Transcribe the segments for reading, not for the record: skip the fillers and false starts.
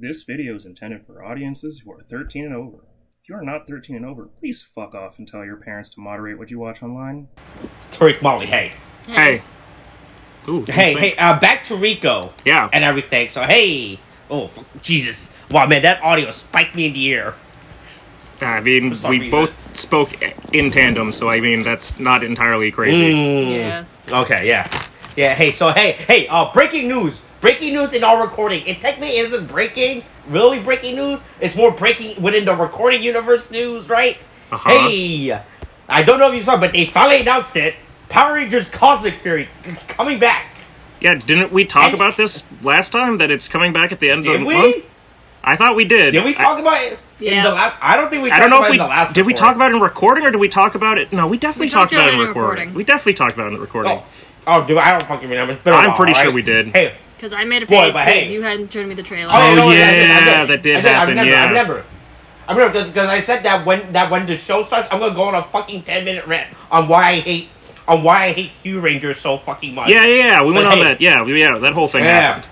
This video is intended for audiences who are 13 and over. If you are not 13 and over, please fuck off and tell your parents to moderate what you watch online. Tariq, Molly, hey. Hey. Ooh, hey, back to Riko. Yeah. And everything, so hey. Oh, Jesus. Wow, man, that audio spiked me in the ear. I mean, we both spoke in tandem, so I mean, that's not entirely crazy. Yeah. Okay, yeah. Yeah, hey, breaking news. Breaking news in our recording. It technically isn't really breaking news. It's more breaking within the recording universe news, right? Hey, I don't know if you saw, but they finally announced it. Power Rangers Cosmic Fury coming back. Yeah, didn't we talk about this last time, that it's coming back at the end of the month? I thought we did. Did we talk about it in the last... I don't think we talked about it in the last Did we talk about it in recording, or did we talk about it... No, we definitely talked about it in recording. We definitely talked about it in the recording. Oh, dude, I don't fucking remember. I'm pretty sure we did. Hey. Because I made a face because you hadn't shown me the trailer. Oh, yeah, that did happen, I remember because I said that when the show starts, I'm gonna go on a fucking 10-minute rant on why I hate Q Rangers so fucking much. Yeah, we went on that. Yeah, that whole thing happened.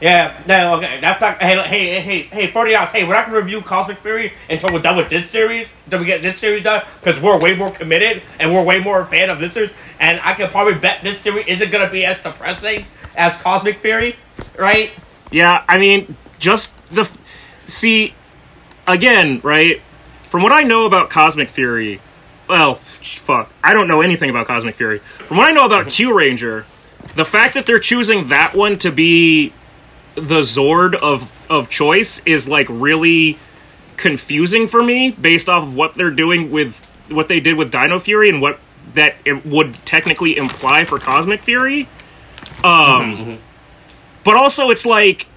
Yeah, no, okay, that's not. Hey, 40 hours. Hey, we're not gonna review Cosmic Fury until we're done with this series. Until we get this series done, because we're way more committed and we're way more a fan of this series. And I can probably bet this series isn't gonna be as depressing as Cosmic Fury, right? Yeah, I mean, see, again, right? From what I know about Cosmic Fury, well, fuck, I don't know anything about Cosmic Fury. From what I know about Q Ranger, the fact that they're choosing that one to be the Zord of choice is, like, really confusing for me, based off of what they're doing with what they did with Dino Fury and what that it would technically imply for Cosmic Fury. But also it's like,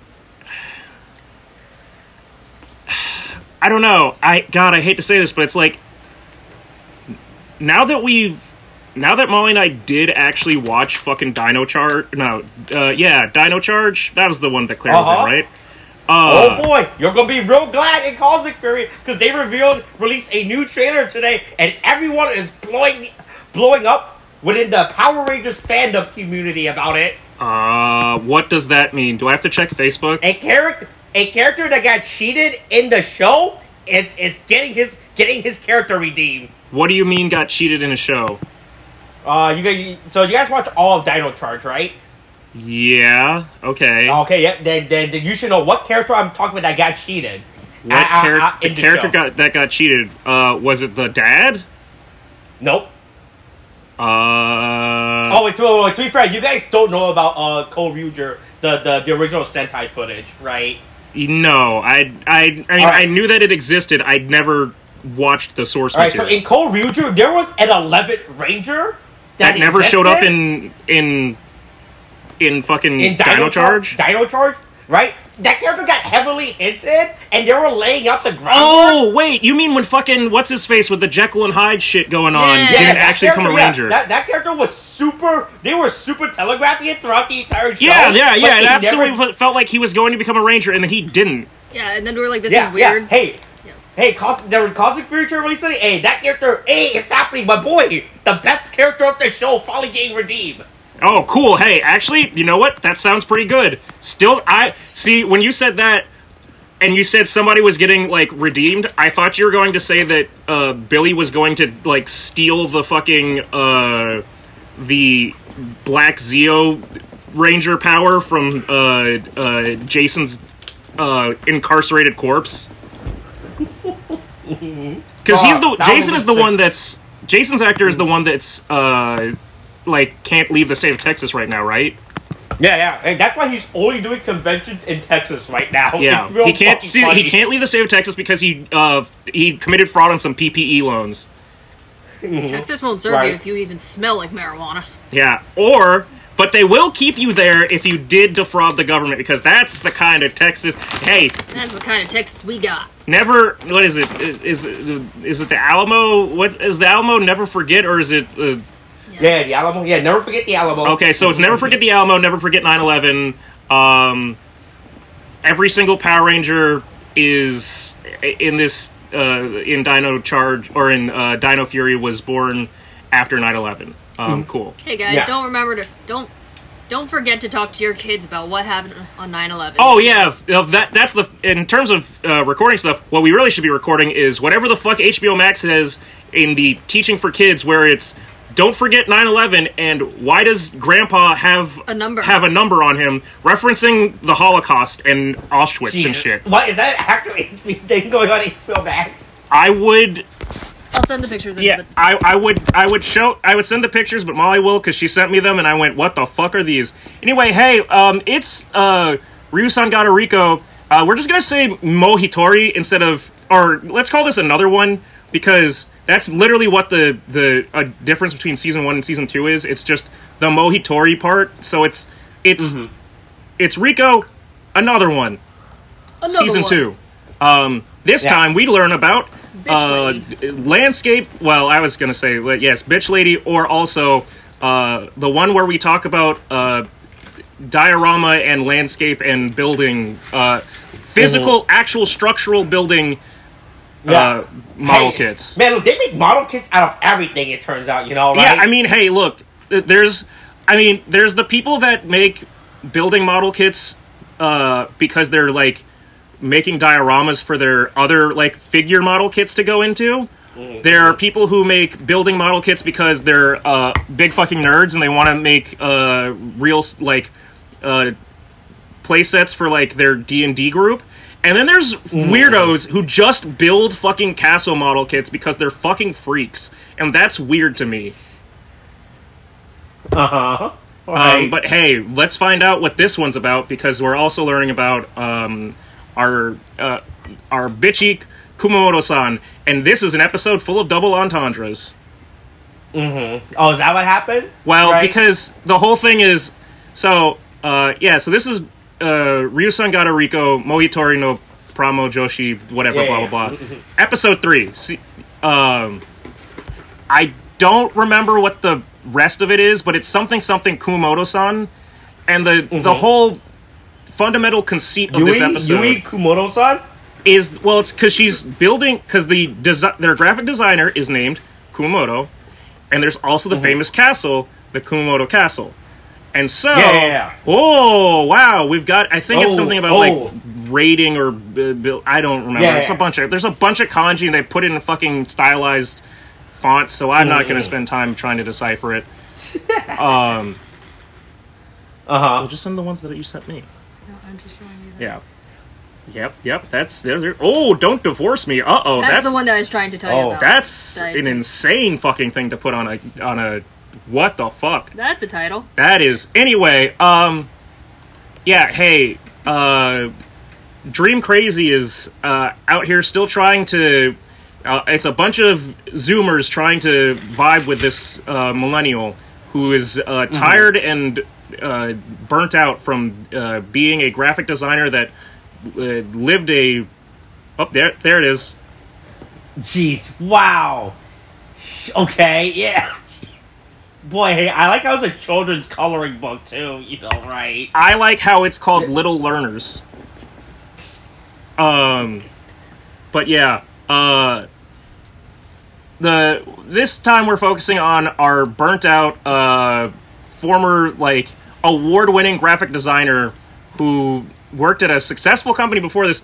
I don't know. I hate to say this, but it's like, now that Molly and I did actually watch fucking Dino Charge, Dino Charge, that was the one that Claire was in, right? Oh boy, you're gonna be real glad in Cosmic Fury, because they released a new trailer today, and everyone is blowing up within the Power Rangers fandom community about it. What does that mean? Do I have to check Facebook? A character that got cheated in the show is getting his character redeemed. What do you mean got cheated in a show? So you guys watch all of Dino Charge, right? Yeah. Okay. Okay. Yeah. Then you should know what character I'm talking about that got cheated. What character got cheated? Was it the dad? Nope. To be fair, you guys don't know about Code Ryuger, the original Sentai footage, right? No, I mean, I knew that it existed. I'd never watched the source material. Alright, so in Code Ryuger, there was an 11th Ranger that never showed up in fucking Dino Charge? Dino Charge, right? That character got heavily hinted, and they were laying out the groundwork. Oh, wait, you mean when fucking what's-his-face with the Jekyll and Hyde shit going on didn't actually become a Ranger? That character was they were super telegraphing it throughout the entire show. Yeah, it absolutely felt like he was going to become a Ranger, and then he didn't. Yeah, and then we were like, this is weird. There were Cosmic Fury released today. Hey, that character, it's happening, my boy. The best character of the show finally getting redeemed. Oh, cool. Hey, actually, you know what? That sounds pretty good. Still, see, when you said that, and you said somebody was getting, like, redeemed, I thought you were going to say that Billy was going to, like, steal the fucking, the Black Zeo Ranger power from, Jason's, incarcerated corpse. Because Jason's actor is the one that's, like, can't leave the state of Texas right now, right? Yeah. And that's why he's only doing conventions in Texas right now. Yeah, he can't leave the state of Texas because he committed fraud on some PPE loans. Texas won't serve you if you even smell like marijuana. Yeah, but they will keep you there if you did defraud the government, because that's the kind of Texas. Hey, that's the kind of Texas we got. Never. What is it? Is it the Alamo? What is the Alamo? Never forget, or is it? Yeah, the Alamo. Yeah, never forget the Alamo. Okay, so it's never forget the Alamo, never forget 9/11. Every single Power Ranger is in this in Dino Charge or in Dino Fury was born after 9/11. Cool. Hey guys, don't Don't forget to talk to your kids about what happened on 9/11. Oh yeah, that's the in terms of recording stuff. What we really should be recording is whatever the fuck HBO Max has in the teaching for kids, where it's don't forget 9/11 and why does Grandpa have a number on him, referencing the Holocaust and Auschwitz and shit. What is that actually thing going on HBO Max? I'll send the pictures. I would send the pictures, but Molly will because she sent me them, and I went, "What the fuck are these?" Anyway, hey, it's Ryosangata Riko. We're just gonna say Mohitori instead of, or let's call this another one because that's literally what the difference between season 1 and season 2 is. It's just the Mohitori part. So it's Riko, another one, season 2. This time we learn about. Landscape. Well, I was gonna say yes, bitch lady, or also the one where we talk about diorama and landscape and building, physical, actual structural building model kits. Man, look, they make model kits out of everything. It turns out, right? Yeah, I mean, hey, look, there's the people that make building model kits because they're like making dioramas for their other like figure model kits to go into. There are people who make building model kits because they're big fucking nerds and they want to make real like play sets for like their D&D group. And then there's weirdos who just build fucking castle model kits because they're fucking freaks, and that's weird to me. Right. But hey, let's find out what this one's about because we're also learning about our bitchy Kumamoto-san, and this is an episode full of double entendres. Oh, is that what happened? Well, because the whole thing is, so this is Ryosangata Riko, Mohitori no Pramo Joshi, whatever, blah, blah, blah. Episode 3. See, I don't remember what the rest of it is, but it's something Kumamoto-san, and the whole fundamental conceit of this episode Yui Kumamoto-san is, well, it's because she's building, because their graphic designer is named Kumamoto, and there's also the famous castle, the Kumamoto Castle. And so, oh wow, we've got, I think it's something about like raiding or I don't remember. There's a bunch of kanji and they put it in a fucking stylized font, so I'm not going to spend time trying to decipher it. We'll just send the ones that you sent me. No, I'm just showing you that. Yeah. Yep, that's there. Oh, don't divorce me. That's the one that I was trying to tell you about. That's an insane fucking thing to put on a what the fuck? That's a title. That is. Anyway, hey, Dream Crazy is out here still trying to it's a bunch of Zoomers trying to vibe with this millennial who is tired and burnt out from being a graphic designer that lived a... Oh, there it is. Jeez, wow. Okay, yeah. Boy, hey, I like how it's a children's coloring book, too, right? I like how it's called Little Learners. But yeah, this time we're focusing on our burnt out, former, like, award-winning graphic designer who worked at a successful company before this.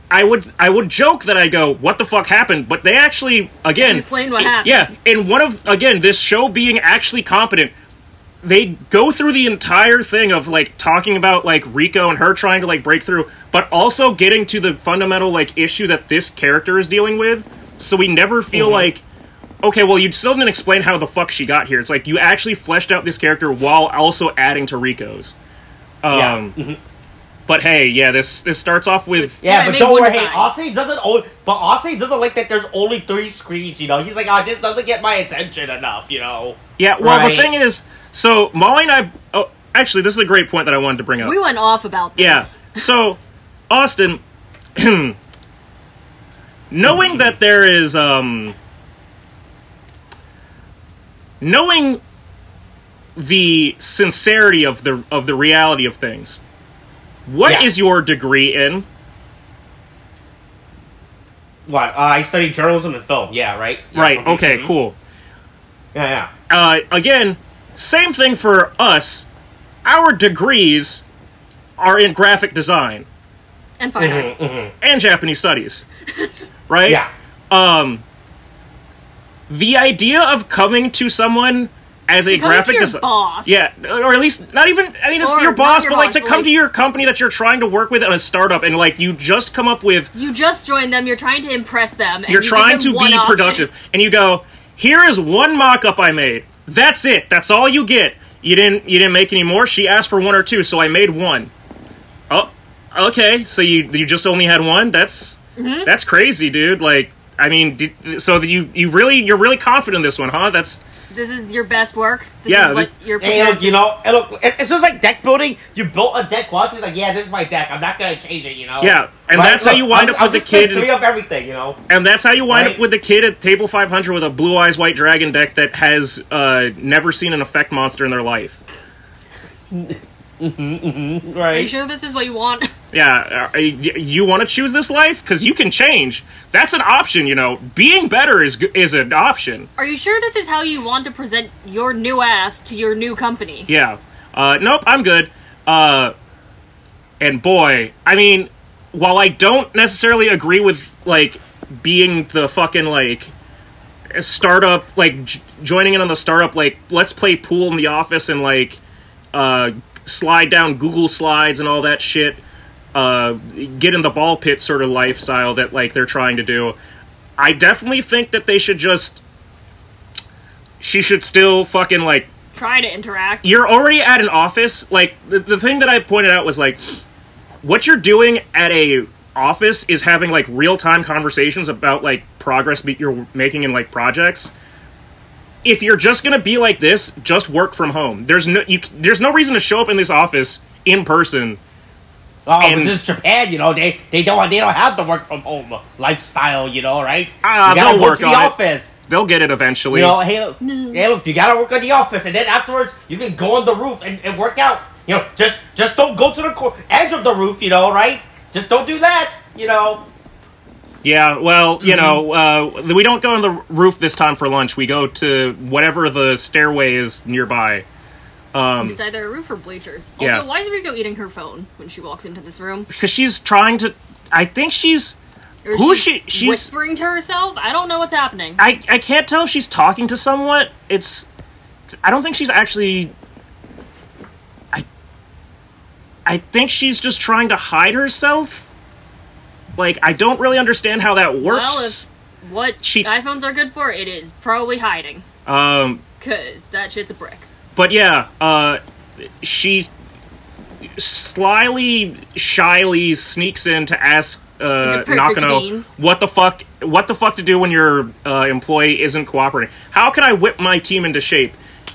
I would joke that I go, what the fuck happened? But they actually, again... Explain what happened. Yeah, and this show being actually competent, they go through the entire thing of, like, talking about, like, Riko and her trying to, like, break through, but also getting to the fundamental, like, issue that this character is dealing with, so we never feel like, okay, well, you still didn't explain how the fuck she got here. It's like, you actually fleshed out this character while also adding to Riko's. But hey, yeah, this starts off with... Yeah, but don't worry, hey, Aussie doesn't like that there's only 3 screens, He's like, this doesn't get my attention enough, Yeah, well, the thing is, so Molly and I... Oh, actually, this is a great point that I wanted to bring up. We went off about this. Yeah, so, Austin, knowing that there is, knowing the sincerity of the reality of things... What is your degree in? What? I studied journalism and film. Yeah, right? Yeah, right, okay, cool. Yeah. Again, Same thing for us. Our degrees are in graphic design. And fine arts. And Japanese studies. Right? Yeah. The idea of coming to someone as a graphic designer, boss. yeah, or at least not even. I mean, it's your boss, but like to come to your company that you're trying to work with in a startup, and like you just come up with. You just joined them. You're trying to impress them. And you're trying to be productive, and you go, "Here is one mock-up I made. That's it. That's all you get. You didn't make any more. She asked for 1 or 2, so I made 1. Oh, okay. So you just only had 1. That's crazy, dude. Like, I mean, so you're really confident in this one, huh? This is your best work? This is what you're and look, it's just like deck building. You built a deck once, it's like, yeah, this is my deck. I'm not going to change it, Yeah, and that's how you wind up with the kid. 3 of everything, And that's how you wind up with the kid at Table 500 with a Blue Eyes White Dragon deck that has never seen an effect monster in their life. Right. Are you sure this is what you want? Yeah, you want to choose this life? Because you can change. That's an option, Being better is an option. Are you sure this is how you want to present your new ass to your new company? Yeah. Nope, I'm good. And boy, I mean, while I don't necessarily agree with, like, being the fucking, like, startup, like, joining in on the startup, like, let's play pool in the office and, like, slide down Google Slides and all that shit, get in the ball pit sort of lifestyle that, like, they're trying to do. I definitely think that she should still fucking, like... try to interact. You're already at an office. Like, the thing that I pointed out was, like, what you're doing at a office is having, like, real-time conversations about, like, progress you're making in, like, projects. If you're just gonna be like this, just work from home. There's no reason to show up in this office in person. Oh, but this is Japan, they don't have the work from home lifestyle, right? They'll work on office. They'll get it eventually. Hey, look, you gotta work on the office, and then afterwards you can go on the roof and work out. Just don't go to the edge of the roof, right? Just don't do that, Yeah, well, we don't go on the roof this time for lunch. We go to whatever the stairway is nearby. It's either a roof or bleachers. Also, yeah. Why is Riko eating her phone when she walks into this room? Because she's trying to... I think she's... She's whispering to herself? I don't know what's happening. I can't tell if she's talking to someone. I don't think she's actually... I think she's just trying to hide herself. Like, I don't really understand how that works. Well, if what iPhones are good for, it is probably hiding. Because that shit's a brick. But yeah, she shyly sneaks in to ask Nakano what the fuck to do when your employee isn't cooperating. How can I whip my team into shape?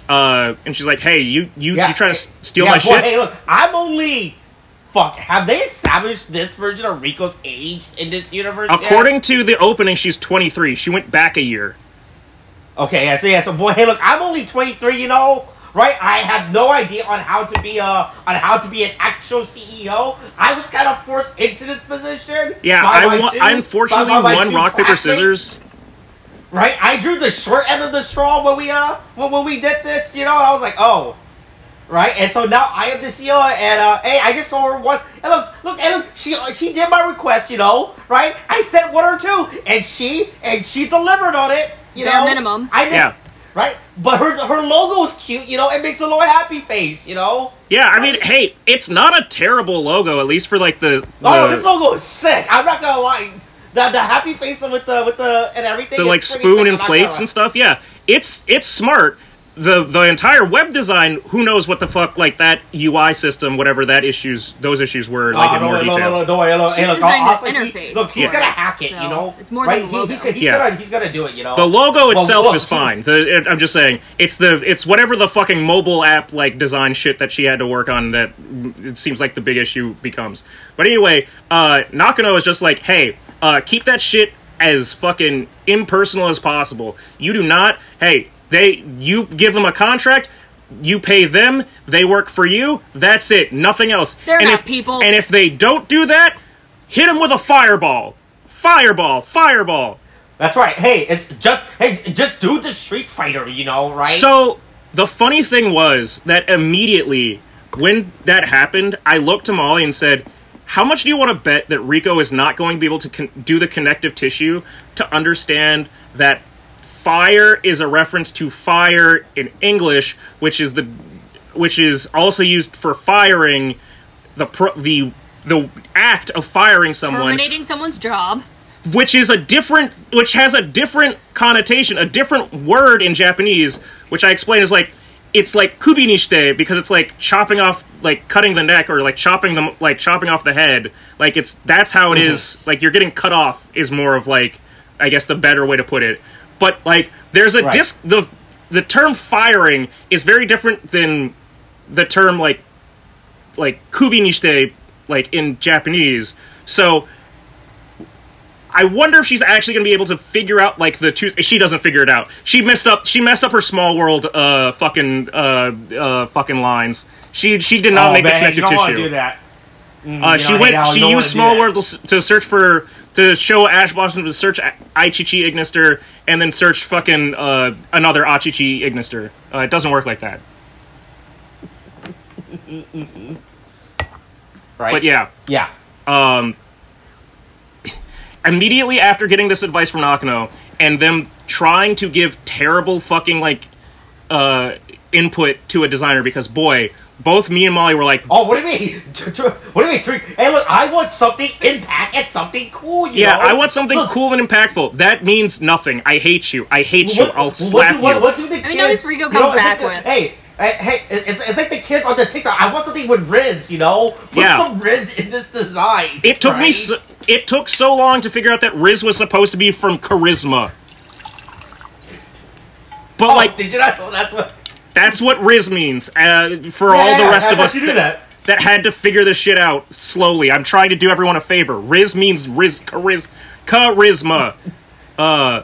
And she's like, hey, you trying to steal my shit? Hey, look, I'm only... Fuck, have they established this version of Riko's age in this universe According to the opening, she's 23. She went back a year. Okay, so boy, hey, look, I'm only 23, right? I have no idea on how to be an actual CEO. I was kind of forced into this position. Yeah, I unfortunately won rock paper scissors. Right, I drew the short end of the straw when we did this, and I was like, oh. Right, and so now I am the CEO, and hey, I just told her one. And look, she did my request, right? I said 1 or 2, and she delivered on it, Bare minimum. Yeah. Right, but her logo's cute, it makes a little happy face, Yeah, I mean, hey, it's not a terrible logo, at least for like the. Oh, this logo is sick. I'm not gonna lie. The happy face with the and everything. The like spoon and plates and stuff. Yeah, it's smart. The entire web design, who knows what the fuck, like, that UI system, whatever those issues were, like, in more detail. No, don't worry, look, interface. Look, he's gonna hack it, It's more than the logo. He's gonna do it, The logo itself is fine. I'm just saying, it's whatever the fucking mobile app, like, design shit that she had to work on that it seems like the big issue becomes. But anyway, Nakano is just like, hey, keep that shit as fucking impersonal as possible. You do not, hey... You give them a contract, you pay them, they work for you, that's it, nothing else. They're not people. And if they don't do that, hit them with a fireball. Fireball. That's right. Hey, just do the Street Fighter, right? So, the funny thing was that immediately when that happened, I looked to Molly and said, how much do you want to bet that Riko is not going to be able to do the connective tissue to understand that fire is a reference to fire in English, which is also used for firing the act of firing someone, terminating someone's job, which has a different connotation, a different word in Japanese, which I explain is like, it's like kubi ni shite, because it's like chopping off, like cutting the neck, or like chopping off the head. Like that's how it is. Like you're getting cut off is more of like, I guess the better way to put it. But like there's a the term firing is very different than the term like kubi ni shite, like in Japanese. So I wonder if she's actually going to be able to figure out, like, the two... She doesn't figure it out. She messed up her Small World fucking lines. She did not make the connective tissue. Want to do that. She used Small World to search for... To show Ash Blossom to search Aichichi Ignister, and then search fucking another Achichi Ignister. It doesn't work like that. Right? But yeah. Yeah. Immediately after getting this advice from Nakano, and them trying to give terrible fucking, like, input to a designer, because, boy, both me and Molly were like... Oh, what do you mean? What do you mean? Hey, look, I want something impact and something cool, you know? I want something cool and impactful. That means nothing. I hate you. I hate you. I'll slap you. What do the kids... I know this Riko comes back with. Hey, it's like the kids on the TikTok. I want something with Riz, you know? Put some Riz in this design. It took me... It took so long to figure out that Riz was supposed to be from Charisma. But, did you not know that's what... That's what Riz means, for all the rest of us that had to figure this shit out slowly. I'm trying to do everyone a favor. Riz means charisma. No,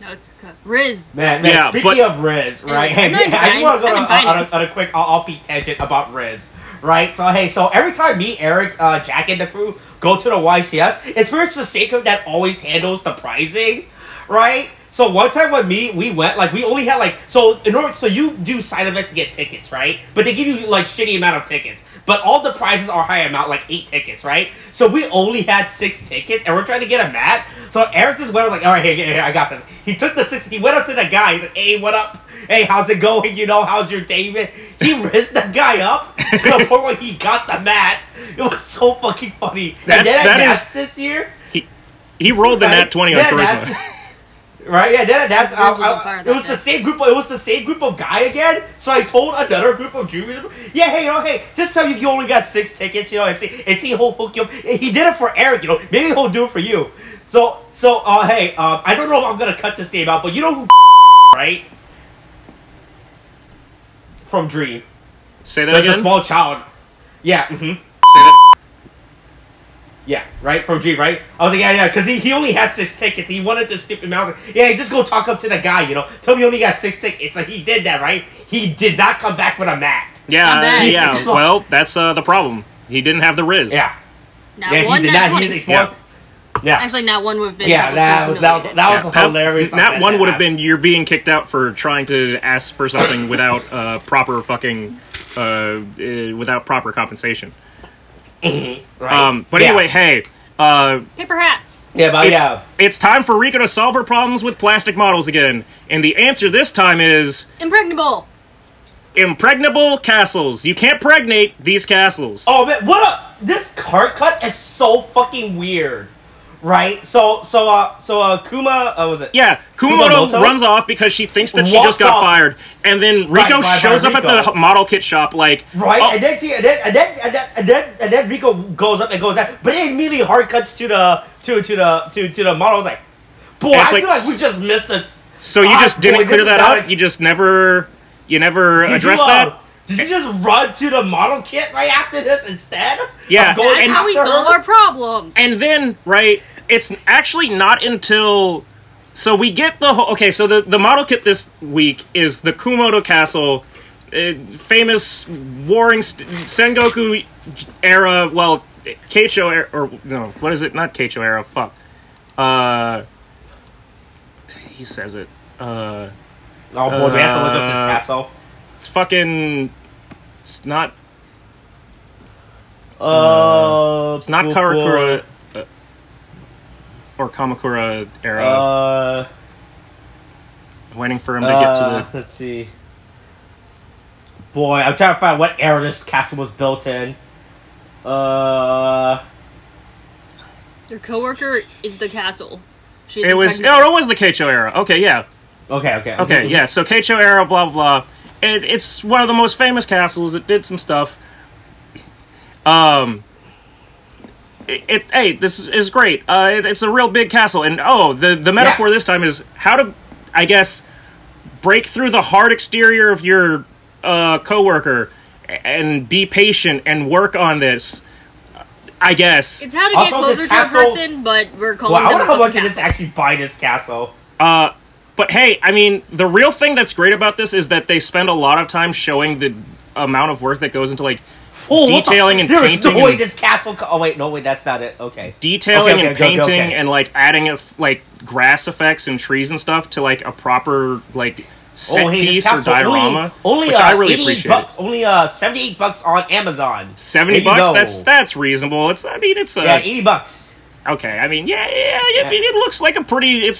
it's Riz. Man, speaking of Riz, right? Hey, I just want to go on a quick offbeat tangent about Riz, right? So every time me, Eric, Jack, and the crew go to the YCS, it's pretty much the same crew that always handles the pricing, right? So one time when we went, like, we only had, like, so you do side events to get tickets, right? But they give you, like, shitty amount of tickets. But all the prizes are high amount, like 8 tickets, right? So we only had 6 tickets, and we're trying to get a mat. So Eric just went, like, all right, here, I got this. He took the 6, he went up to the guy, he's like, hey, what up? Hey, how's it going? You know, how's your day, man? He rizzed the guy up to the point where he got the mat. It was so fucking funny. This year. He rolled the nat 20 on Charisma. Right, yeah, it was the same group. It was the same group of guy again. So I told another group of juniors, yeah, hey, just tell you only got 6 tickets, you know, and see he'll hook you up. He did it for Eric, you know, maybe he'll do it for you. So hey, I don't know if I'm gonna cut this name out, but you know who, right? From Dream. Say that again. The small child. Yeah. Say that. Yeah, right? From G, right? I was like, yeah, because he only had 6 tickets. He wanted to skip him out. Yeah, just go talk up to the guy, you know. Tell me you only got 6 tickets. So he did that, right? He did not come back with a mat. Yeah. Well, that's the problem. He didn't have the Riz. Yeah. He did not. He's a small... Yeah. Actually, Nat 1 would have been... Yeah, that was hilarious. Nat 1 would have been you're being kicked out for trying to ask for something without proper fucking... without proper compensation. Right. But anyway, hey. Paper hats. It's time for Riko to solve her problems with plastic models again. And the answer this time is... Impregnable. Impregnable castles. You can't pregnate these castles. Oh, man, this card cut is so fucking weird. Right? So Kuma, was it? Yeah, Kumamoto runs off because she thinks that she just got fired, and then Riko shows up at the model kit shop, like and then Riko goes up and goes out, but it immediately hard cuts to the model. Like, boy, I feel like we just missed this. So you just didn't clear that up? You just never addressed that? Did you just run to the model kit right after this instead? Yeah, that's how we solve our problems. And then, right, it's actually not until... So we get the whole... Okay, so the model kit this week is the Kumamoto Castle, famous warring Sengoku era, well, Keicho era, or no, what is it? Not Keicho era, fuck. He says it. Oh boy, we have to look up this castle. It's fucking. It's not. It's not Karakura or Kamakura era. I'm waiting for him to get to the. Let's see. Boy, I'm trying to find what era this castle was built in. Your coworker is the castle. It was the Keicho era. Okay, yeah. Okay. Yeah. So Keicho era, blah blah. It's one of the most famous castles. It did some stuff. Hey, this is great. It's a real big castle, and the metaphor this time is how to, I guess, break through the hard exterior of your coworker and be patient and work on this. I guess it's how to get closer to a person, but we're calling them. I wonder how much it is to actually buy this castle. But hey, I mean, the real thing that's great about this is that they spend a lot of time showing the amount of work that goes into like detailing and painting. There's no way this castle. Oh wait, no, that's not it. Okay. Detailing and painting and like adding like grass effects and trees and stuff to like a proper like set piece or diorama, which I really appreciate. Only $78 on Amazon. $70? That's reasonable. It's $80. Okay, I mean, yeah. I mean, it looks like a pretty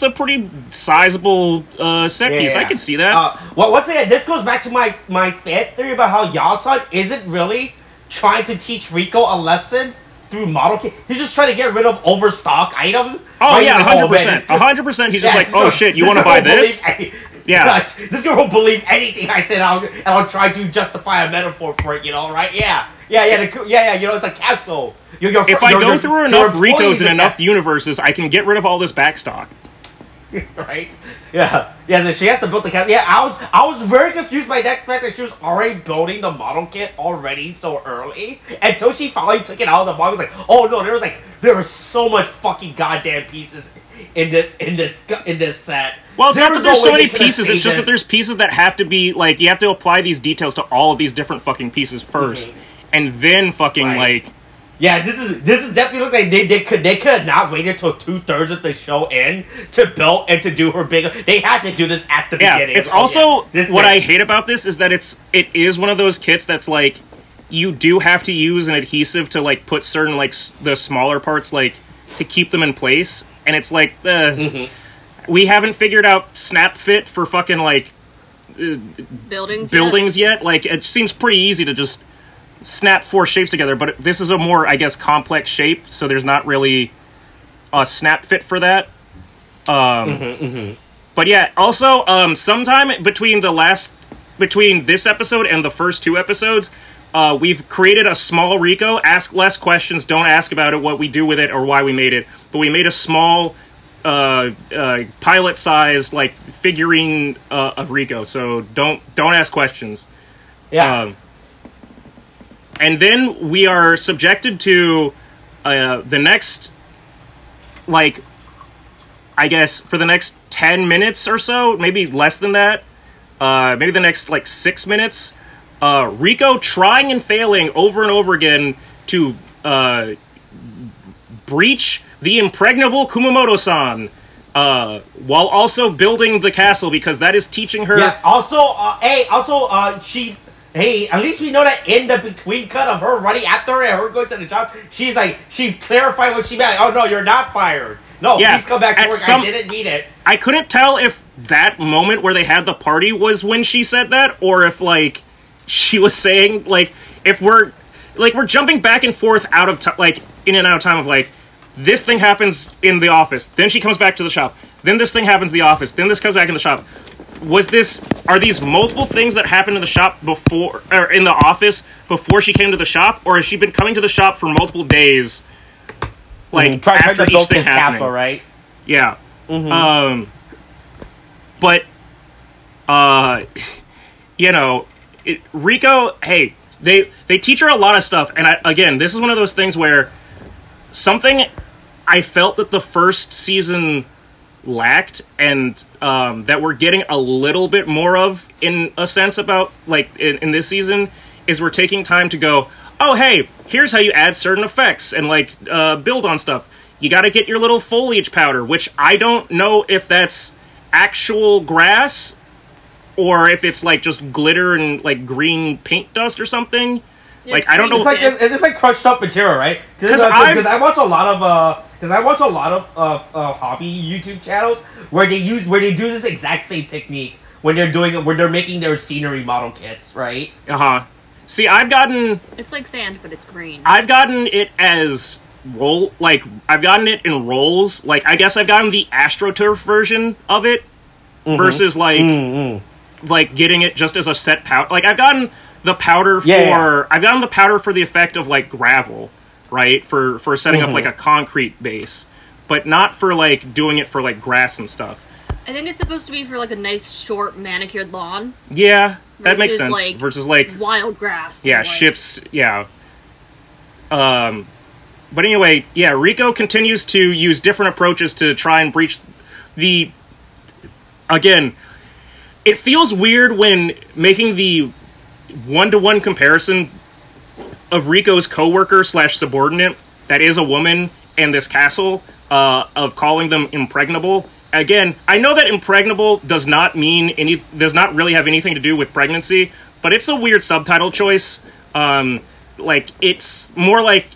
sizable set piece. I can see that. Well, once again, this goes back to my fan theory about how Yasan isn't really trying to teach Riko a lesson through model kit. He's just trying to get rid of overstock items. Oh yeah, 100%. 100%. He's just like, oh shit, you want to buy this? Yeah. This girl won't believe anything I said. I'll try to justify a metaphor for it. You know, right? Yeah. You know, it's a castle. If I go through enough Rikos in enough universes, I can get rid of all this backstock. Right? Yeah. So she has to build the castle. Yeah, I was very confused by that fact that she was already building the model kit already so early until she finally took it out of the box. I was like, oh no, there was so much fucking goddamn pieces in this set. Well, it's not that there's so many pieces, it's just that there's pieces that have to be, like, you have to apply these details to all of these different fucking pieces first, and then fucking, like... Yeah, this is definitely looks like they could not wait until 2/3 of the show in to build and to do her big... They had to do this at the beginning. It's also... What I hate about this is that it is one of those kits that's, like, you do have to use an adhesive to, like, put certain, like, the smaller parts, like, to keep them in place, and it's like, we haven't figured out snap fit for fucking, like, buildings yet. Like, it seems pretty easy to just snap 4 shapes together, but this is a more, I guess, complex shape, so there's not really a snap fit for that. But yeah, also, sometime between this episode and the first 2 episodes, we've created a small Riko. Ask less questions, don't ask about it, what we do with it, or why we made it. But we made a small... pilot-sized, like, figurine of Riko, so don't ask questions. Yeah. And then we are subjected to the next, like, I guess, for the next 10 minutes or so, maybe less than that, maybe the next, like, 6 minutes, Riko trying and failing over and over again to breach the impregnable Kumamoto-san, while also building the castle, because that is teaching her... Yeah, at least we know that in the between cut of her running after her and her going to the shop, she clarified what she meant. Like, oh no, you're not fired. No, please come back to work. I didn't mean it. I couldn't tell if that moment where they had the party was when she said that, or if, like, she was saying, like, if we're jumping back and forth out of like, in and out of time of, like, this thing happens in the office, then she comes back to the shop, then this thing happens in the office, then this comes back in the shop. Are these multiple things that happened in the shop before, or in the office before she came to the shop, or has she been coming to the shop for multiple days, like, after each thing happening? Castle, right? Yeah. But, you know, Riko, hey, they teach her a lot of stuff, and again, this is one of those things where something I felt that the first season lacked, and that we're getting a little bit more of, in a sense, about, like, in this season, is we're taking time to go, oh, hey, here's how you add certain effects, and, like, build on stuff. You gotta get your little foliage powder, which I don't know if that's actual grass, or if it's like just glitter and like green paint dust or something. Like I don't know. It's like crushed up material, right? Because I watch a lot of hobby YouTube channels where they do this exact same technique when they're making their scenery model kits, right? See, it's like sand, but it's green. I've gotten it as I've gotten it in rolls. Like I guess I've gotten the AstroTurf version of it versus like getting it just as a set powder. Like I've gotten the powder I've gotten the powder for the effect of like gravel, right? For setting up like a concrete base, but not for like doing it for like grass and stuff. I think it's supposed to be for like a nice short manicured lawn. Yeah, that makes sense. Versus like wild grass. Yeah, shit's but anyway, yeah, Riko continues to use different approaches to try and breach the. Again, it feels weird when making the one-to-one comparison of Riko's coworker / subordinate that is a woman and this castle of calling them impregnable. Again, I know that impregnable does not really have anything to do with pregnancy, but it's a weird subtitle choice. Like it's more like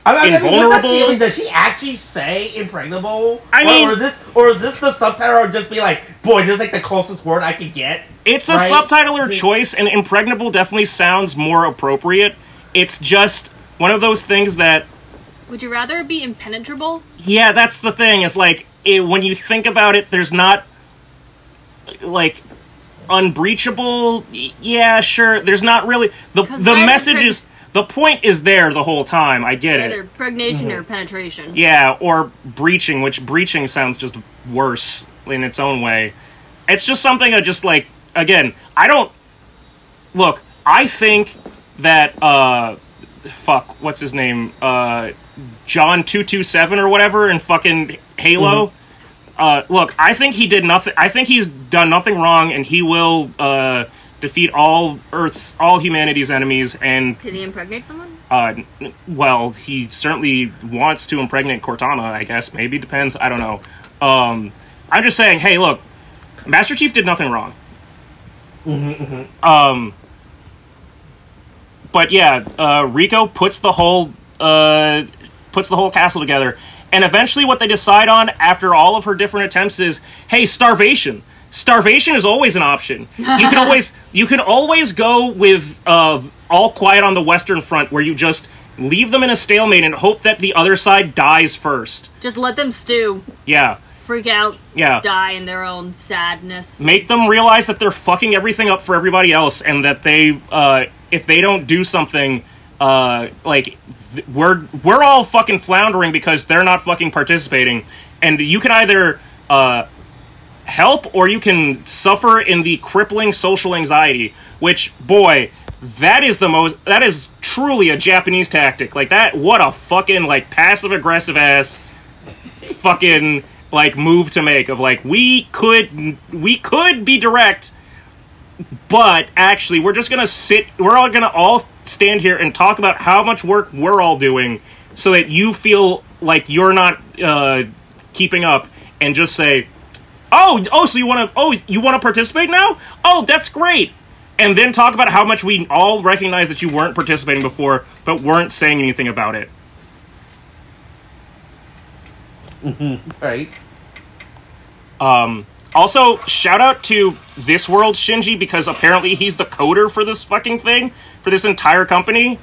invulnerable. Does she actually say impregnable? I mean, or is this the subtitle, or just be like, boy, this is like the closest word I could get? It's a subtitler choice, and impregnable definitely sounds more appropriate. It's just one of those things that. Would you rather it be impenetrable? Yeah, that's the thing. Is like when you think about it, there's not like unbreachable. Yeah, sure. There's not really the message is. The point is there the whole time. I get it. Either pregnation or penetration. Yeah, or breaching, which breaching sounds just worse in its own way. It's just something that just like, again, look, I think that, what's his name? John 227 or whatever in fucking Halo. Look, I think he did nothing. I think he's done nothing wrong, and he will, defeat all humanity's enemies, and... Did he impregnate someone? Well, he certainly wants to impregnate Cortana, I guess. Maybe, depends. I don't know. I'm just saying, hey, look, Master Chief did nothing wrong. But yeah, Riko puts the whole castle together, and eventually what they decide on, after all of her different attempts, is, hey, starvation. Starvation is always an option. You can always go with All Quiet on the Western Front, where you just leave them in a stalemate and hope that the other side dies first. Just let them stew. Yeah. Freak out. Yeah. Die in their own sadness. Make them realize that they're fucking everything up for everybody else, and that they, if they don't do something, we're all fucking floundering because they're not fucking participating, and you can either help, or you can suffer in the crippling social anxiety, which, boy, that is truly a Japanese tactic. Like, that, what a fucking, like, passive-aggressive ass fucking, like, move to make, of, like, we could be direct, but, actually, we're all gonna all stand here and talk about how much work we're all doing, so that you feel like you're not, keeping up, and just say, so you want to participate now? Oh, that's great. And then talk about how much we all recognize that you weren't participating before, but weren't saying anything about it. Right. Also, shout out to This World Shinji, because apparently he's the coder for this fucking thing, for this entire company.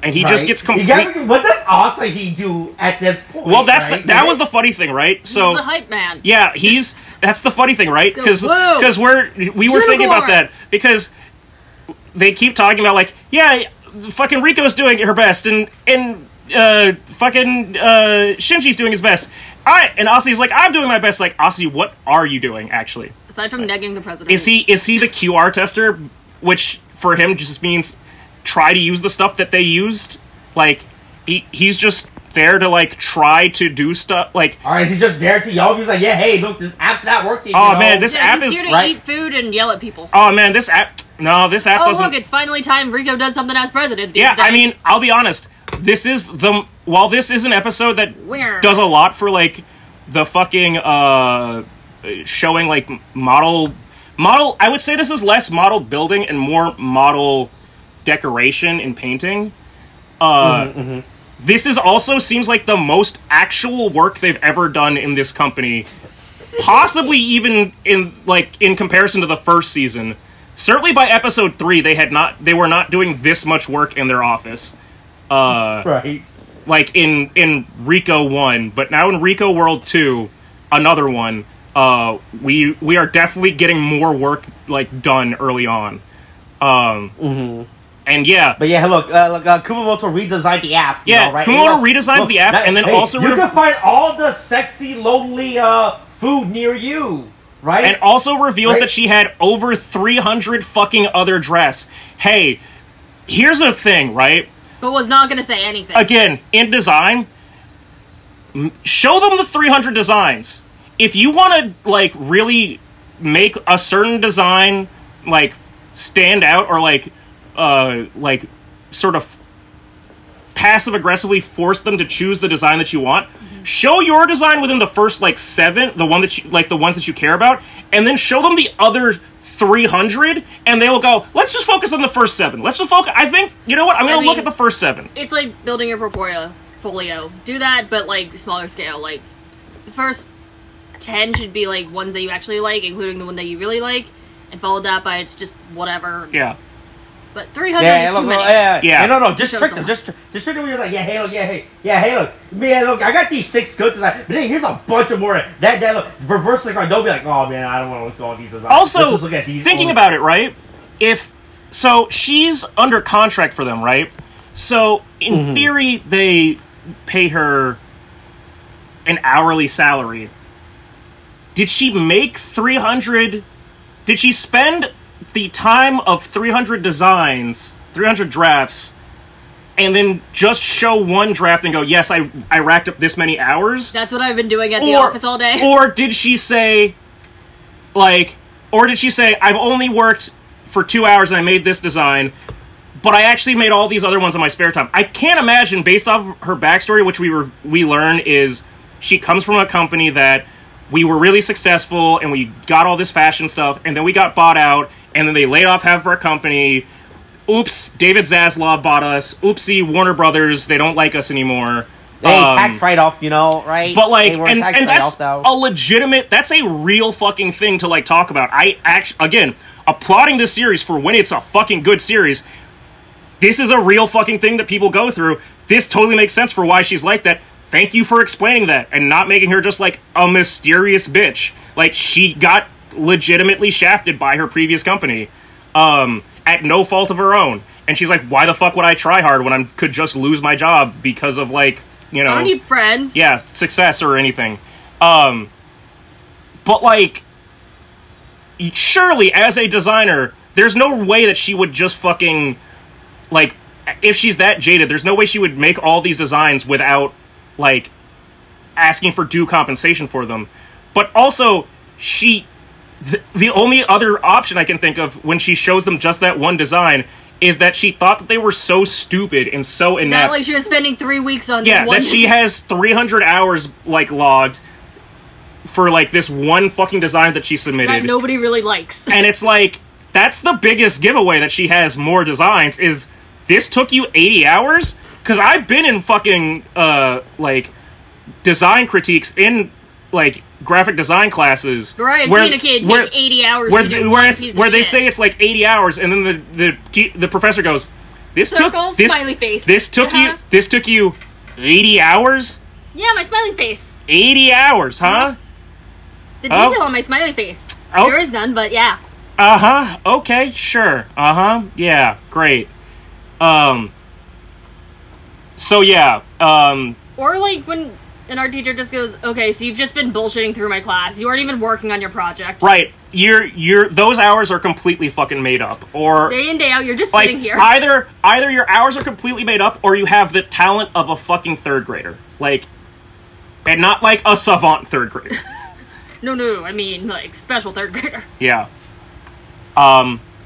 And he just gets complete. What does Asahi do at this point? Well, that was the funny thing, right? So he's the hype man. Yeah, that's the funny thing, right? Because we were thinking about that, because they keep talking about, like, yeah, fucking Riko's doing her best, and fucking Shinji's doing his best. And Asahi's like, I'm doing my best. Like, Asahi, what are you doing actually? Aside from negging the president, is he the QR tester, which for him just means try to use the stuff that they used? Like, he's just there to, like, try to do stuff, like... Alright, he's just there to yell. He's like, yeah, hey, look, this app's not working. Oh, man, this app is... He's here to eat food and yell at people. Oh, man, this app doesn't... Oh, look, it's finally time Riko does something as president these days. I mean, I'll be honest, while this is an episode that does a lot for, like, the fucking, showing like model. I would say this is less model building and more model decoration and painting. This is also seems like the most actual work they've ever done in this company, possibly even in comparison to the first season. Certainly by episode 3, they were not doing this much work in their office. Right. Like in Riko 1, but now in Riko World 2, another one. We are definitely getting more work like done early on. And yeah. But yeah, look, Kumamoto redesigned the app. Yeah, right? Kumamoto redesigns the app, and then also... You can find all the sexy, lonely food near you, right? And also reveals that she had over 300 fucking other drafts. Hey, here's a thing, right? But was not going to say anything. Again, in design, show them the 300 designs. If you want to, like, really make a certain design, like, stand out, or, like, sort of passive-aggressively force them to choose the design that you want, show your design within the first, like, 7, the ones that you care about, and then show them the other 300, and they will go, let's just focus on the first 7. Let's just focus. I think, you know what, I'm going to look at the first 7. It's like building your portfolio. Do that, but, like, smaller scale. Like, the first 10 should be, like, ones that you actually like, including the one that you really like, and followed that by it's just whatever. Yeah. But 300 is too many. Yeah. No, just trick them. Just trick them when you're like, hey, look, man, look, I got these 6 good designs, but hey, here's a bunch of more. That look, reverse the card, don't be like, oh, man, I don't want to look at all these designs. Also, thinking about it, right, so she's under contract for them, right? So, in theory, they pay her an hourly salary. Did she make 300... Did she spend the time of 300 designs, 300 drafts, and then just show one draft and go, yes, I racked up this many hours? That's what I've been doing at the office all day. Or did she say, I've only worked for 2 hours and I made this design, but I actually made all these other ones in my spare time? I can't imagine, based off of her backstory, which we learn is she comes from a company that we were really successful, and we got all this fashion stuff, and then we got bought out, and then they laid off half of our company. Oops, David Zaslav bought us. Oopsie, Warner Brothers, they don't like us anymore. Hey, tax write-off, you know, right? But, like, and that's a legitimate, that's a real fucking thing to, like, talk about. I actually, again, applauding this series for when it's a fucking good series. This is a real fucking thing that people go through. This totally makes sense for why she's like that. Thank you for explaining that and not making her just, like, a mysterious bitch. Like, she got legitimately shafted by her previous company at no fault of her own. And she's like, why the fuck would I try hard when I could just lose my job because of, like, you know... I don't need friends. Yeah, success or anything. But, like, surely, as a designer, there's no way that she would just fucking, like, if she's that jaded, there's no way she would make all these designs without, like, asking for due compensation for them. But also, the only other option I can think of when she shows them just that one design is that she thought that they were so stupid and so inept. Not like she was spending 3 weeks on this one. Yeah, that she has 300 hours, like, logged for, like, this one fucking design that she submitted. That nobody really likes. And it's like, that's the biggest giveaway that she has more designs, is this took you 80 hours? Because I've been in fucking, like, design critiques in, like, graphic design classes. Right, I've seen a kid take 80 hours to do one piece of shit. Where they say it's, like, 80 hours, and then the professor goes, smiley face. This took you 80 hours? Yeah, my smiley face. 80 hours, huh? The detail on my smiley face. Oh. There is none, but yeah. Uh-huh, okay, sure. Uh-huh, yeah, great. So yeah, Or like when an art teacher just goes, okay, so you've just been bullshitting through my class. You aren't even working on your project. Right. Those hours are completely fucking made up. Or day in, day out, you're just like, sitting here. Either your hours are completely made up, or you have the talent of a fucking third grader. Like, and not like a savant third grader. No, I mean, like, special third grader. Yeah.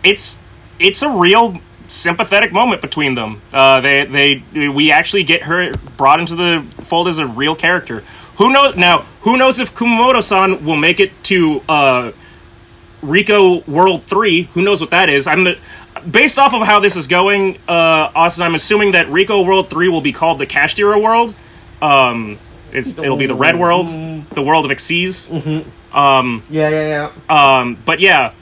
It's a real sympathetic moment between them. We actually get her brought into the fold as a real character Who knows now? Who knows if Kumamoto-san will make it to Riko World 3? Who knows what that is? Based off of how this is going, Austin, I'm assuming that Riko World 3 will be called the Kashtira World. It'll be the Red World, the world of Xyz. Yeah. But yeah,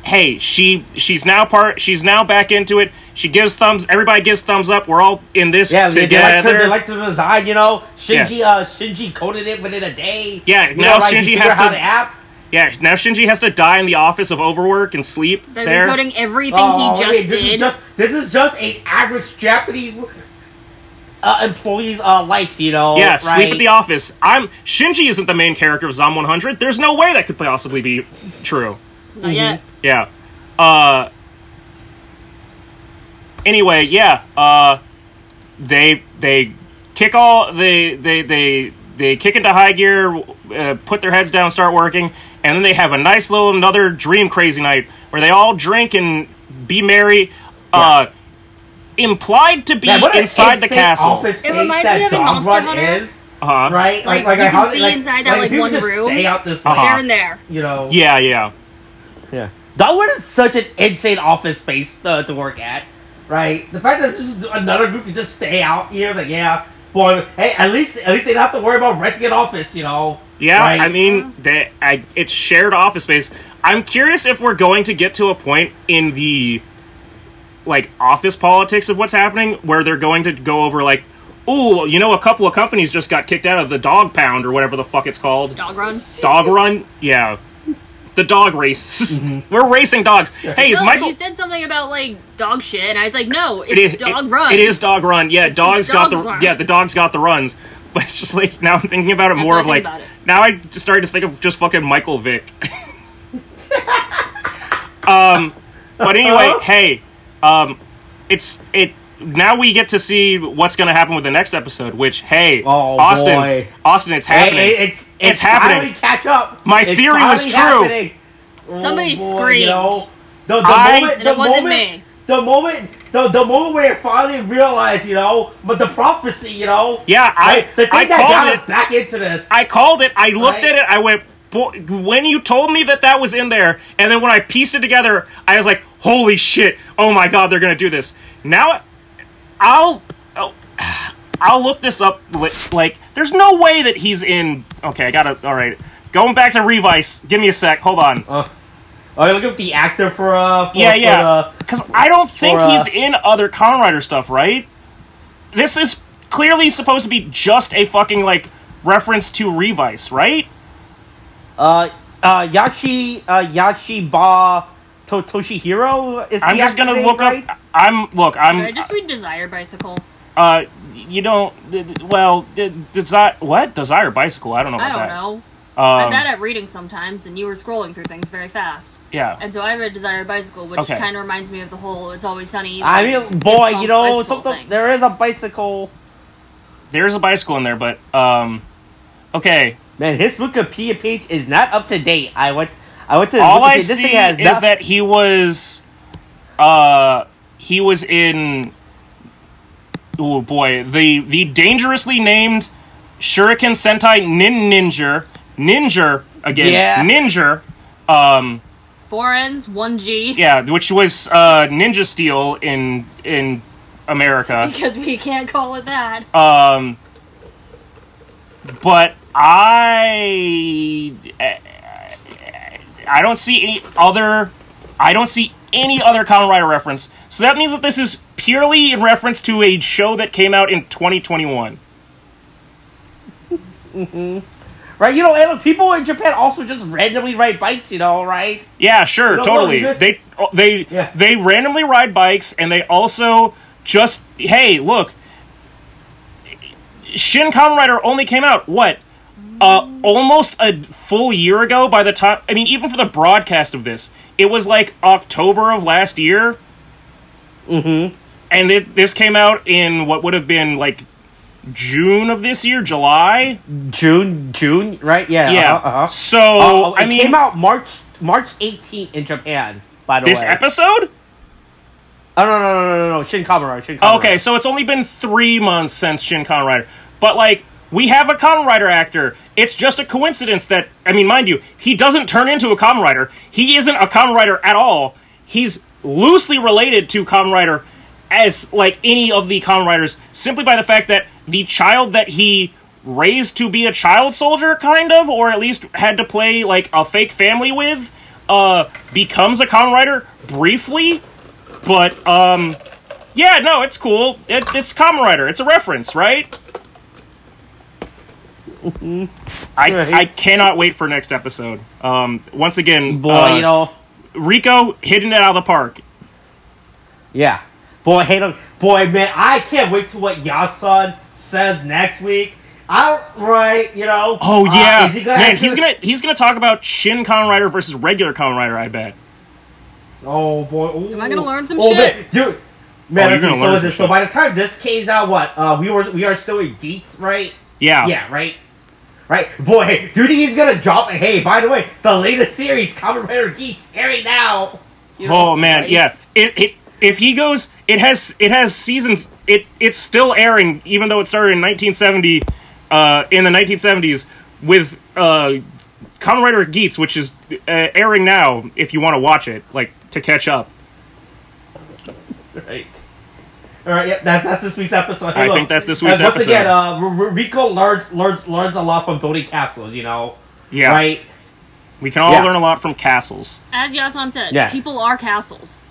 hey, she's now back into it. She gives everybody gives thumbs up. We're all in this together. They like the design, you know. Shinji coded it within a day. Yeah, now Shinji has to. Yeah, now Shinji has to die in the office of overwork and sleep. They're recoding everything he just did. This is just an average Japanese employee's life, you know. Yeah, right? Sleep at the office. Shinji isn't the main character of Zom 100. There's no way that could possibly be true. Not yet. Yeah. Anyway, yeah. They kick they kick into high gear, put their heads down, start working, and then they have a nice little another dream crazy night where they all drink and be merry. Implied to be inside the castle. It reminds me of a Monster Hunter. Right? Like you can see inside that one room. Stay out this there and there. You know. Yeah. Dogwood is such an insane office space to work at, right? The fact that it's just another group can just stay out here, like boy, hey, at least they don't have to worry about renting an office, you know. Yeah, right? I mean, it's shared office space. I'm curious if we're going to get to a point in the office politics of what's happening where they're going to go over ooh, you know, a couple of companies just got kicked out of the dog pound or whatever the fuck it's called. Dog run. Dog run, yeah. The dog race. We're racing dogs. Hey, is Michael? You said something about dog shit, and I was like, no, it's dog run. It is dog run. Yeah, the dogs got the runs. But it's just now I'm thinking about it more of now I just started to think of just fucking Michael Vick. But anyway, hey, now we get to see what's going to happen with the next episode. Which Austin, it's happening. It's happening. Catch up. My theory was true. Happening. Somebody screamed. You know, the moment where it finally realized, you know, but the prophecy, you know. Yeah, I got us back into this. I called it. I looked at it. I went, when you told me that was in there, and then when I pieced it together, I was like, holy shit! Oh my god, they're gonna do this. Now, I'll look this up. There's no way that he's in. Okay, all right. Going back to Revice. Give me a sec. Hold on. Look up the actor for because I don't think he's in other Kamen Rider stuff, right? This is clearly supposed to be just a fucking reference to Revice, right? Yashiba Toshihiro is. I'm just gonna look right? up. I'm. Should I just read Desire Bicycle? You don't. Desire Bicycle? I don't know. I don't know. I'm bad at reading sometimes, and you were scrolling through things very fast. Yeah. And so I read Desire Bicycle, which kind of reminds me of the whole "It's Always Sunny." I mean, boy, you know, there is a bicycle. There is a bicycle in there, but okay. Man, his Wikipedia page is not up to date. I went to. All I see is that he was in. Oh boy, the dangerously named Shuriken Sentai Ninja again. Yeah. Ninja. 4 N's, 1G. Yeah, which was Ninja Steel in America. Because we can't call it that. But I don't see any other. I don't see any other Kamen Rider reference. So that means that this is purely in reference to a show that came out in 2021. Mm-hmm. Right, you know, and people in Japan also just randomly ride bikes, you know, right? Yeah, sure, totally. They randomly ride bikes, and they also just, hey, look, Shin Kamen Rider only came out, almost a full year ago by the time, I mean, even for the broadcast of this, it was October of last year. Mm-hmm. And this came out in what would have been June of this year, July? June, right? Yeah. Yeah. So, it came out March 18th in Japan, by the way. This episode? Oh, no. Shin Kamen Rider. Okay, so it's only been 3 months since Shin Kamen Rider. But, we have a Kamen Rider actor. It's just a coincidence that, I mean, mind you, he doesn't turn into a Kamen Rider. He isn't a Kamen Rider at all. He's loosely related to Kamen Rider as, like, any of the Kamen Riders, simply by the fact that the child that he raised to be a child soldier, kind of, or at least had to play, like, a fake family with, becomes a Kamen Rider briefly. But, yeah, no, it's cool. It's Kamen Rider. It's a reference, right? I cannot wait for next episode. Once again, boy, you know, Riko hitting it out of the park. Yeah, boy, boy, man, I can't wait to what Yasun says next week. Right, you know. Oh yeah, is he gonna man, he's gonna talk about Shin Kamen Rider versus regular Kamen Rider. I bet. Oh boy, ooh. Am I gonna learn some shit? Man, dude. Man, you're gonna learn some so by the time this came out, what? We are still in Geeks, right? Yeah. Yeah, right. Right, boy, hey, do you think he's gonna drop? Hey, by the way, the latest series, Kamen Rider Geeks, airing now. You know, Oh man, right? yeah. If he goes, it has seasons. It's still airing, even though it started in 1970, in the 1970s with Kamen Rider Geats, which is airing now. If you want to watch it, like to catch up. Right. All right, yeah, that's this week's episode. Hey, I think that's this week's episode. Once again, Riko learns a lot from building castles. You know. Yeah. Right. We can all learn a lot from castles. As Yasun said, Yeah. people are castles.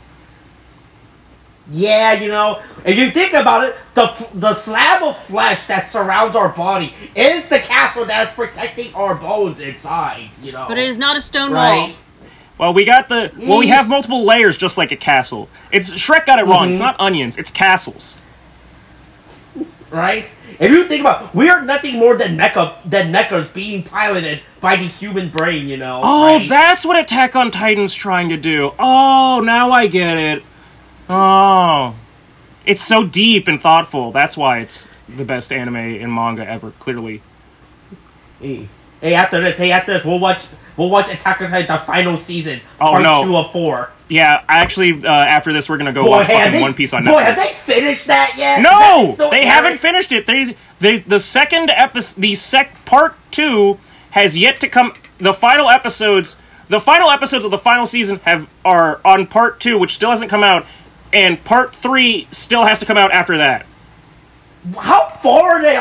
Yeah, you know, if you think about it, the slab of flesh that surrounds our body is the castle that is protecting our bones inside. You know. But it is not a stone Right. wall. Well, we have multiple layers, just like a castle. Shrek got it wrong. It's not onions. It's castles. Right? If you think about it, we are nothing more than mechas being piloted by the human brain, you know. Oh, right? that's what Attack on Titan's trying to do. Oh, now I get it. Oh. It's so deep and thoughtful. That's why it's the best anime and manga ever, clearly. Hey, after this, we'll watch Attack on Titan, the final season, Oh, part no. 2 of 4. Yeah, actually, after this, we're gonna go watch fucking One Piece on Netflix. Boy, have they finished that yet? No, Is that they still haven't airing? finished it. The second episode, part 2 has yet to come. The final episodes of the final season are on part 2, which still hasn't come out, and part 3 still has to come out after that. How far are they?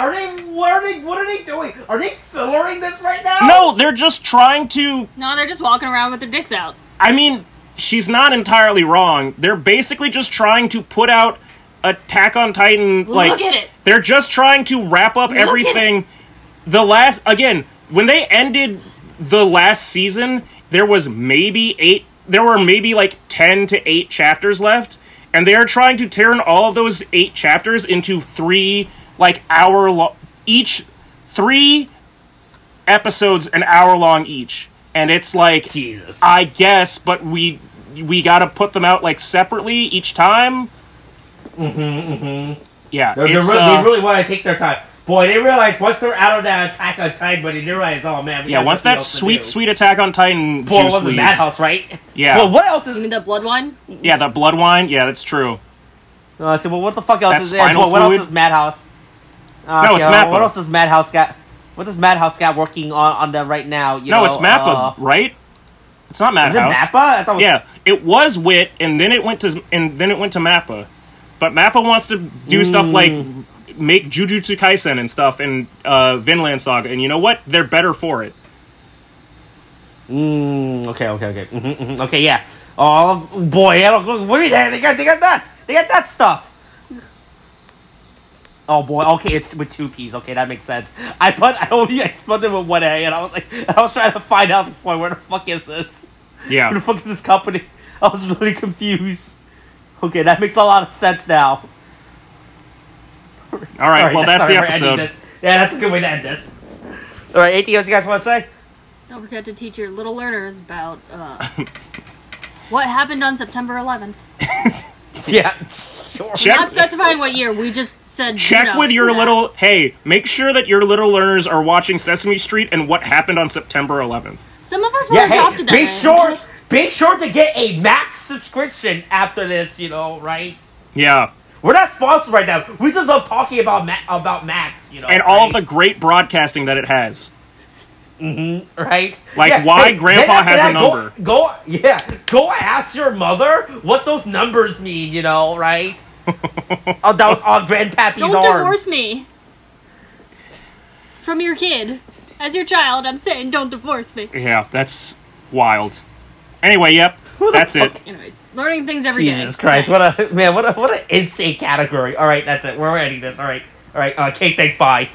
What are they doing? Are they fillering this right now? No, they're just trying to. No, they're just walking around with their dicks out. I mean, she's not entirely wrong. They're basically just trying to put out Attack on Titan. Like, Look at it. They're just trying to wrap up Look at everything. When they ended the last season, there were maybe like 10 to 8 chapters left, and they are trying to turn all of those 8 chapters into 3 3 episodes an hour long each. And it's like, Jesus. I guess, but we gotta put them out like separately each time. Yeah, They really want to take their time. Boy, they realize once they're out of that Attack on Titan, but they realize, oh man, we got once nothing that else to sweet, do. sweet Attack on Titan Boy, juice was the leaves. Madhouse, right? Yeah. Well, what else You is? mean the blood wine? Yeah, the blood wine. Yeah, that's true. I said, well, what the fuck else That is there? spinal Boy, what else fluid? is Madhouse? No, it's Mappa. What else does Madhouse got? What does Madhouse got working on them right now? You No, know, it's Mappa, right? It's not Is it Madhouse. Mappa? I thought it was... Yeah, it was Wit, and then it went to Mappa. But Mappa wants to do stuff like make Jujutsu Kaisen and stuff, and Vinland Saga, and you know what? They're better for it. Okay. Okay, yeah. Oh boy, what are they? They got that. They got that stuff. Oh boy, okay, it's with 2 P's. Okay, that makes sense. I only spelled it with 1 A, and I was trying to find out where the fuck is this? Yeah. Where the fuck is this company? I was really confused. Okay, that makes a lot of sense now. All right, well, that's the we're ending episode. this. Yeah, that's a good way to end this. All right, anything else you guys want to say? Don't forget to teach your little learners about what happened on September 11th. Yeah, sure. Check- Not specifying what year. We just said. Check with your little... Hey, make sure that your little learners are watching Sesame Street and what happened on September 11th. Some of us were Yeah, adopted hey, that way. be sure to get a max subscription after this, you know, right? Yeah. We're not sponsored right now. We just love talking about Mac, you know. And all of the great broadcasting that it has. Right? Like, why Grandpa has a number. Go ask your mother what those numbers mean, you know, right? Oh, that was on Grandpappy's arm. Don't divorce me. From your kid. As your child, I'm saying don't divorce me. Yeah, that's wild. Anyway, yep, that's it. Anyways, learning things every day. Jesus Christ, Nice. what an insane category. Alright, that's it. We're ending this. Alright, Kate, thanks, bye.